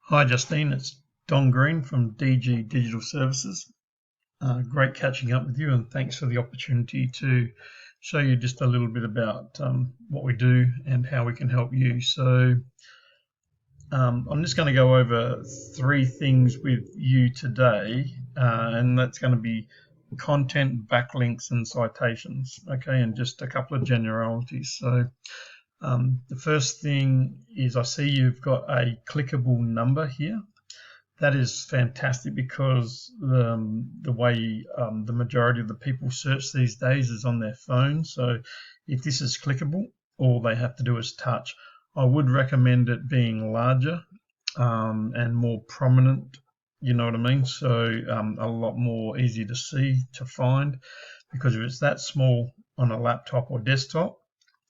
Hi Justine, it's Don Green from DG Digital Services. Great catching up with you, and thanks for the opportunity to show you just a little bit about what we do and how we can help you. So I'm just going to go over three things with you today, and that's going to be content, backlinks, and citations, okay, and just a couple of generalities. So the first thing is I see you've got a clickable number here. That is fantastic because the way the majority of the people search these days is on their phone. So if this is clickable, all they have to do is touch. I would recommend it being larger and more prominent, you know what I mean? So a lot more easy to see, to find, because if it's that small on a laptop or desktop,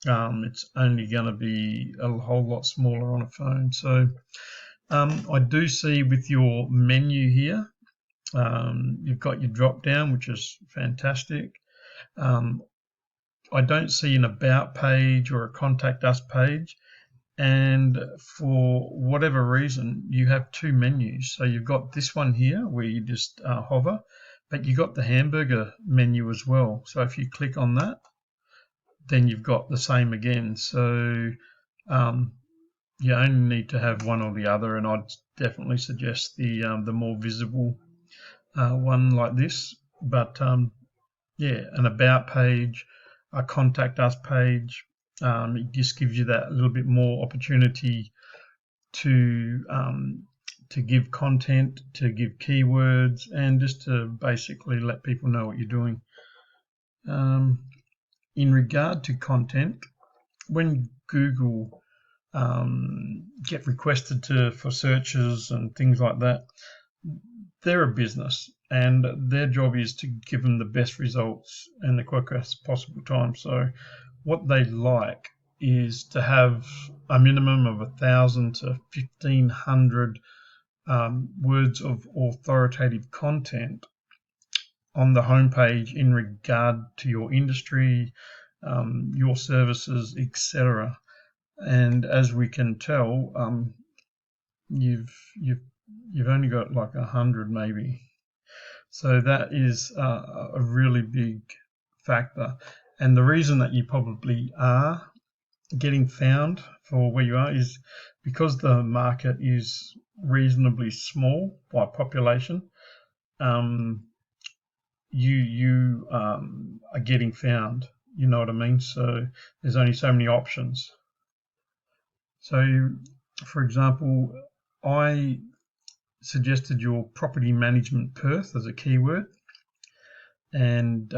it's only going to be a whole lot smaller on a phone. So I do see with your menu here, you've got your drop down, which is fantastic. I don't see an about page or a contact us page. And for whatever reason, you have two menus. So you've got this one here where you just hover, but you've got the hamburger menu as well. So if you click on that, then you've got the same again. So you only need to have one or the other, and I'd definitely suggest the more visible one like this. But yeah, an about page, a contact us page, it just gives you that little bit more opportunity to give content, to give keywords, and just to basically let people know what you're doing. In regard to content, when Google get requested for searches and things like that, they're a business and their job is to give them the best results in the quickest possible time. So what they like is to have a minimum of 1,000 to 1,500 words of authoritative content on the homepage in regard to your industry, your services, etc. And as we can tell, you've only got like 100 maybe. So that is a really big factor. And the reason that you probably are getting found for where you are is because the market is reasonably small by population. You are getting found. You know what I mean? So there's only so many options. So, for example, I suggested your property management Perth as a keyword, and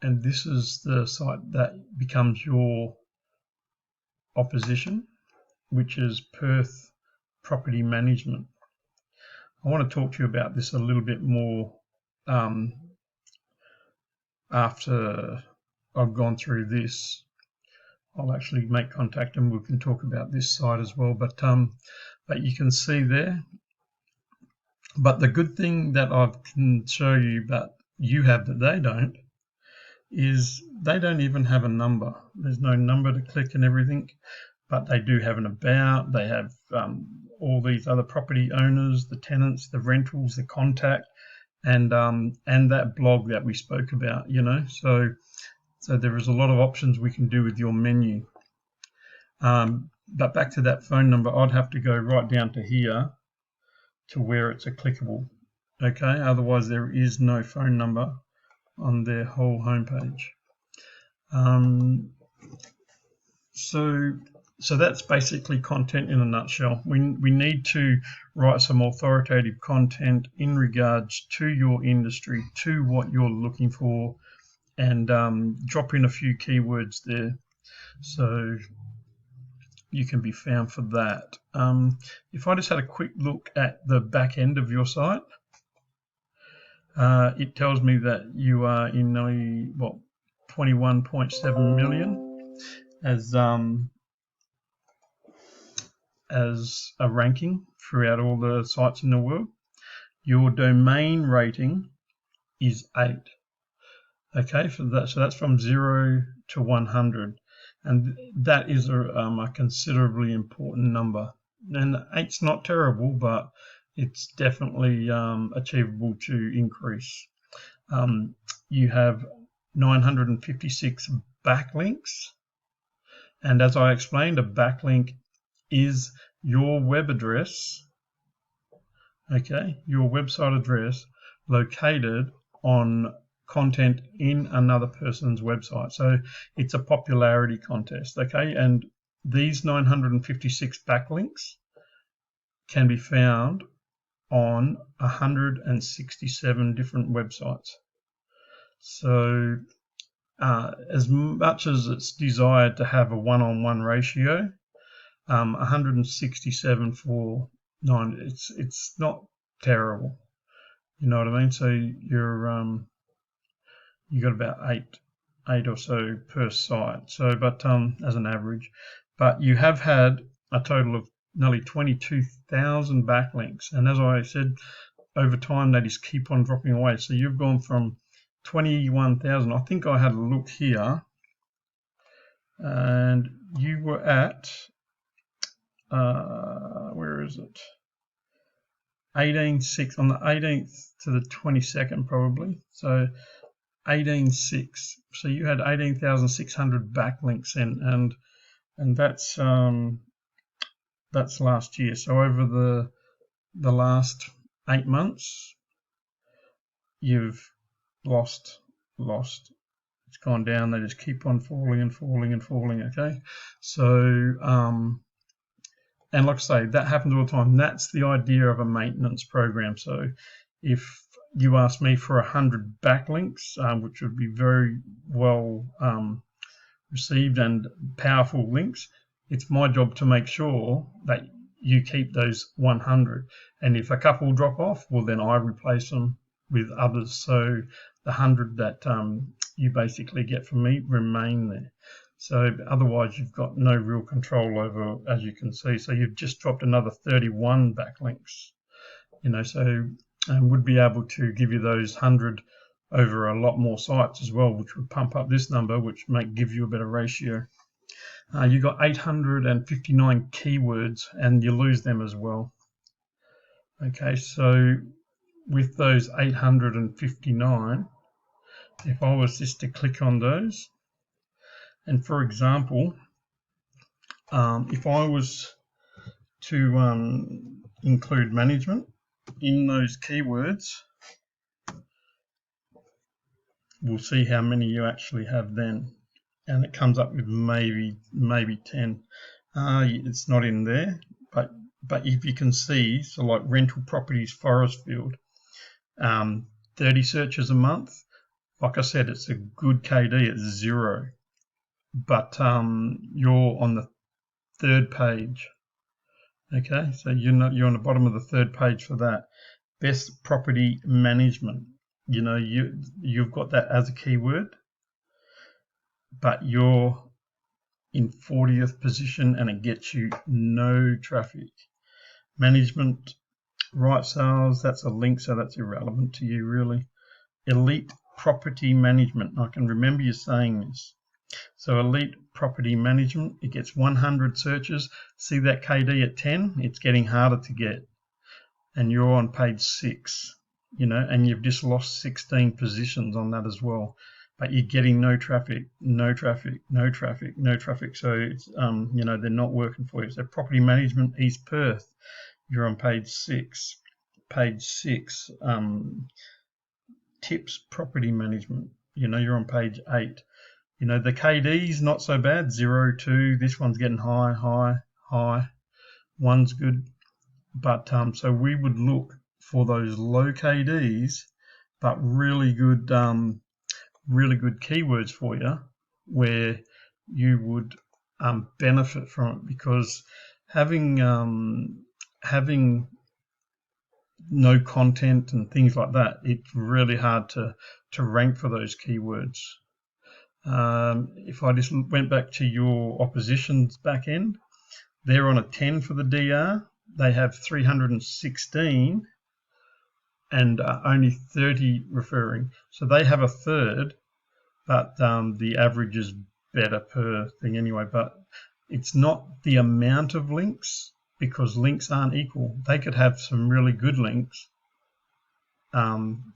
this is the site that becomes your opposition, which is Perth property management. I want to talk to you about this a little bit more after I've gone through this. I'll actually make contact and we can talk about this side as well. But you can see there. But the good thing that I can show you that you have that they don't is they don't even have a number. There's no number to click and everything, but they do have an about. They have all these other property owners, the tenants, the rentals, the contact, and that blog that we spoke about. You know, so there is a lot of options we can do with your menu. But back to that phone number, I'd have to go right down to here to where it's a clickable. Okay, otherwise there is no phone number on their whole homepage. So that's basically content in a nutshell. We need to write some authoritative content in regards to your industry, to what you're looking for, and drop in a few keywords there so you can be found for that. If I just had a quick look at the back end of your site, it tells me that you are in 21.7 million as a ranking throughout all the sites in the world. Your domain rating is 8. Okay, so that's from 0 to 100, and that is a considerably important number. and 8's not terrible, but it's definitely achievable to increase. You have 956 backlinks, and as I explained, a backlink is your web address, okay, your website address located on content in another person's website. So it's a popularity contest, okay, and these 956 backlinks can be found on 167 different websites. So as much as it's desired to have a one-on-one ratio, 167 for 9, it's not terrible. You know what I mean? So you got about eight or so per site. So, but as an average, but you have had a total of nearly 22,000 backlinks, and as I said, over time they just keep on dropping away. So you've gone from 21,000. I think I had a look here, and you were at where is it? 18.6 on the 18th to the 22nd probably. So 18.6. So you had 18,600 backlinks in, and that's last year. So over the last 8 months, you've lost. It's gone down. They just keep on falling and falling and falling. Okay, so and like I say, that happens all the time. That's the idea of a maintenance program. So if you ask me for 100 backlinks, which would be very well received and powerful links, it's my job to make sure that you keep those 100. And if a couple drop off, well, then I replace them with others. So the 100 that you basically get from me remain there. So otherwise, you've got no real control over, as you can see. So you've just dropped another 31 backlinks. You know, so would be able to give you those 100 over a lot more sites as well, which would pump up this number, which might give you a better ratio. You got 859 keywords, and you lose them as well. Okay, so with those 859, if I was just to click on those, and for example, if I was to include management in those keywords, we'll see how many you actually have then. And it comes up with maybe 10. It's not in there, but if you can see, so like rental properties, Forestfield, 30 searches a month. Like I said, it's a good KD, it's 0. But you're on the 3rd page. Okay, so you're on the bottom of the 3rd page for that. Best property management. You know, you've got that as a keyword, but you're in 40th position and it gets you no traffic. Management, right sales, that's a link, so that's irrelevant to you really. Elite property management, I can remember you saying this. So elite property management, it gets 100 searches. See that KD at 10? It's getting harder to get. And you're on page 6, you know, and you've just lost 16 positions on that as well. But you're getting no traffic. So it's, you know, they're not working for you. So property management, East Perth, you're on page 6. Page 6, tips property management, you know, you're on page 8. You know, the KD's not so bad, 0, 2. This one's getting high. 1's good. But so we would look for those low KDs, but really good keywords for you, where you would benefit from it, because having no content and things like that, it's really hard to rank for those keywords. If I just went back to your opposition's back end, they're on a 10 for the DR. They have 316 and only 30 referring. So they have a 3rd, but the average is better per thing anyway. But it's not the amount of links, because links aren't equal. They could have some really good links.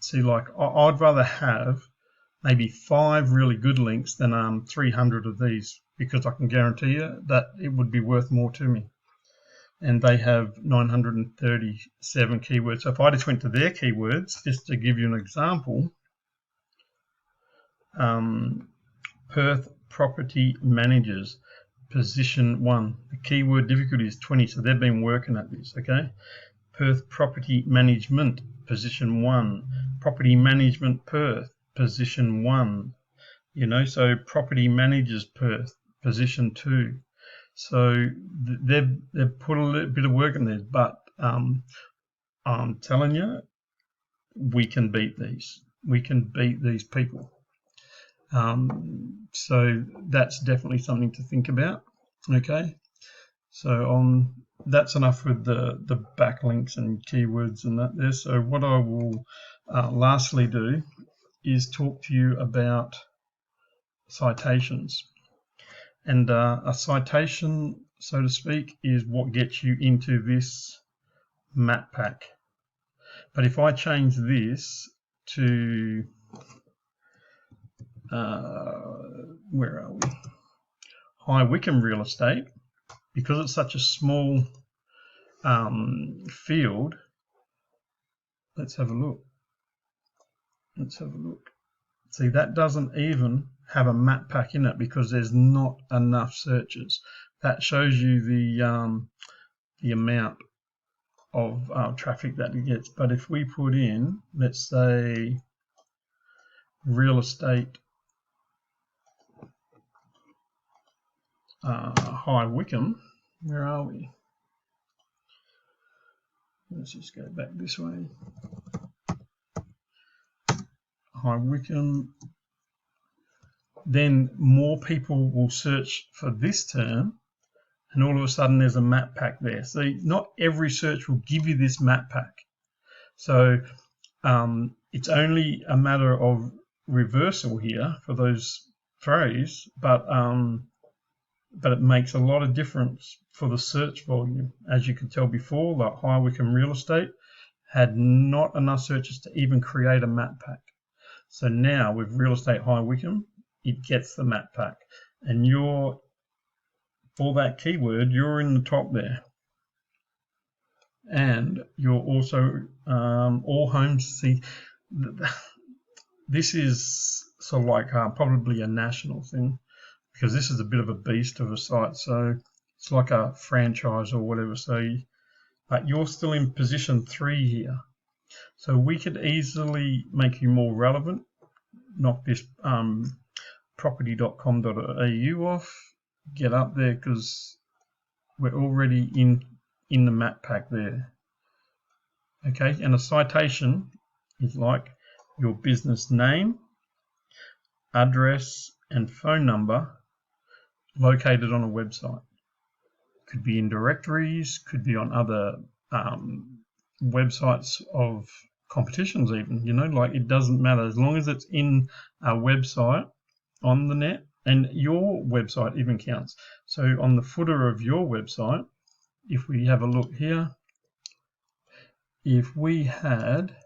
See, like I'd rather have maybe 5 really good links than 300 of these, because I can guarantee you that it would be worth more to me. And they have 937 keywords. So if I just went to their keywords, just to give you an example, Perth property managers, position 1. The keyword difficulty is 20, so they've been working at this, okay? Perth property management, position 1. Property management Perth, position 1. You know, so property managers Perth, position 2. So they've put a little bit of work in there, but I'm telling you, we can beat these. We can beat these people. So that's definitely something to think about. Okay. So that's enough with the backlinks and keywords and that there. So what I will lastly do is talk to you about citations. And a citation, so to speak, is what gets you into this map pack. But if I change this to, where are we? High Wycombe real estate, because it's such a small field. Let's have a look. Let's have a look. See, that doesn't even have a map pack in it because there's not enough searches. That shows you the amount of traffic that it gets. But if we put in, let's say, real estate High Wycombe, where are we? Let's just go back this way. High Wycombe. Then more people will search for this term, and all of a sudden there's a map pack there. So not every search will give you this map pack. So it's only a matter of reversal here for those throws, but it makes a lot of difference for the search volume. As you could tell before, like High Wycombe real estate had not enough searches to even create a map pack. So now with real estate High Wycombe, it gets the map pack, and for that keyword, you're in the top there. And you're also all homes. See, this is sort of like probably a national thing, because this is a bit of a beast of a site. So it's like a franchise or whatever. So, but you're still in position 3 here. So we could easily make you more relevant. Knock this property.com.au off, get up there, because we're already in the map pack there. Okay, and a citation is like your business name, address, and phone number located on a website. Could be in directories, could be on other websites of competitions even, you know, like it doesn't matter as long as it's in a website on the net, and your website even counts. So on the footer of your website, if we have a look here, if we had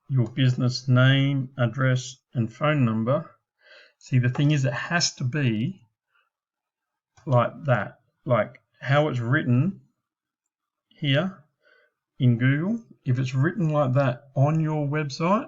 your business name, address, and phone number, see, the thing is, it has to be like that, like how it's written here in Google. If it's written like that on your website,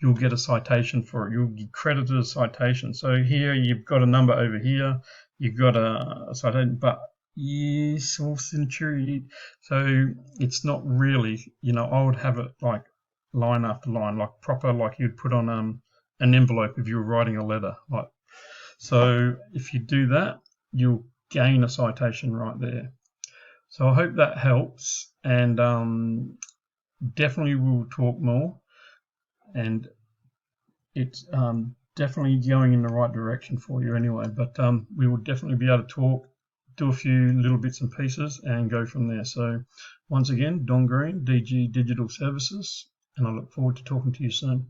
you'll get a citation for it. You'll get credited a citation. So here you've got a number over here, you've got a citation, but yes, well, Centurion. So it's not really, you know, I would have it like line after line, like proper, like you'd put on an envelope if you were writing a letter. Like, so if you do that, you'll gain a citation right there. So I hope that helps, and definitely we'll talk more, and it's definitely going in the right direction for you anyway, but we will definitely be able to talk, do a few little bits and pieces, and go from there. So once again, Don Green, DG Digital Services, and I look forward to talking to you soon.